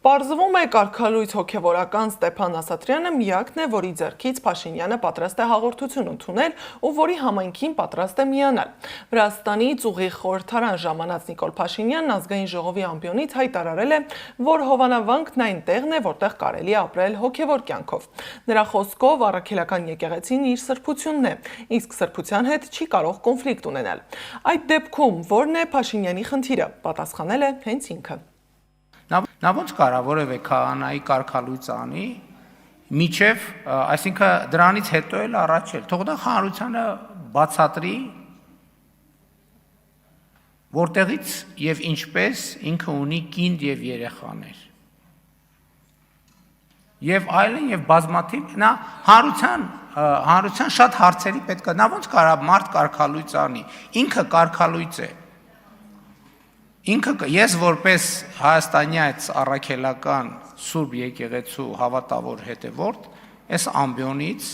Պարզվում է կարգալույց հոգևորական Ստեփան Ասատրյանը միակն է, որի ձեռքից Փաշինյանը պատրաստ է հաղորդություն ընդունել ու որի համայնքին պատրաստ է միանալ։ Վրաստանից ուղիղ խորհրդարան ժամանած Նիկոլ Փաշինյանն ազգային ժողովի ամբիոնից հայտարարել է, որ Հովանավանքն այն տեղն է, որտեղ կարելի է ապրել հոգևոր կյանքով։ Նրա խոսքով առաքելական եկեղեցին իր սրբությունն է, իսկ սրբության հետ չի կարող կոնֆլիկտ ունենալ։ Այդ դեպքում ո՞րն է Փաշինյանի խնդիրը, պատասխանել է հենց ինքը։ Նա ոնց կարա որևէ քահանայի կարգալույծ անի, միջև, այսինքն դրանից հետո էլ առաջ էլ, թող նա հանրությանը բացատրի, որտեղից եւ ինչպես ինքը ունի կինդ եւ երեխաներ։ Եվ այլն եւ բազմաթիվ նա հանրության շատ հարցերի պետք է, նա ոնց կարա մարդ կարգալույծ անի, ինքը կարգալույծ է։ Ես որպես հայաստանյաց առաքելական Սուրբ եկեղեցու հավատավոր հետևորդ, այս ամբիոնից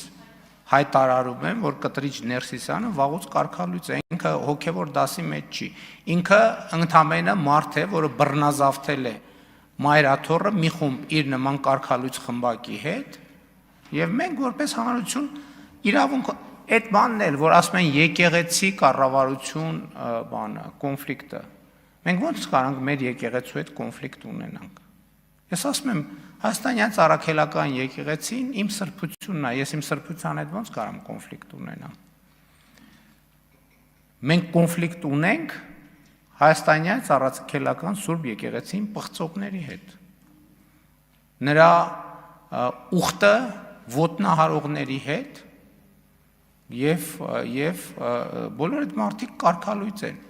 հայտարարում եմ, որ Կտրիչ Ներսիսյանը վաղուց կարգալույծ է, ինքը հոգևոր դասի մեջ չի, ինքը ընդամենը մարդ է, որը բռնազավթել է մայրաթոռը մի խումբ իր նման կարգալույծ խմբակի հետ, եւ մենք որպես հանրություն իրավունք այդ բանն էլ, որ ասում են եկեղեցի կառավարություն կոնֆլիկտը, մենք ոնց կարանք մեր եկեղեցու հետ կոնֆլիկտ ունենանք։ Ես ասում եմ, հայաստանյան առաքելական եկեղեցին իմ սրբությունն է, ես իմ սրբության հետ ոնց կարամ կոնֆլիկտ ունենամ։ Մենք կոնֆլիկտ ունենք հայաստանյան առաքելական Սուրբ եկեղեցին պղծողների հետ։ Նրա ուխտը ոտնահարողների հետ եւ բոլոր այդ մարդիկ կարգալույծ են։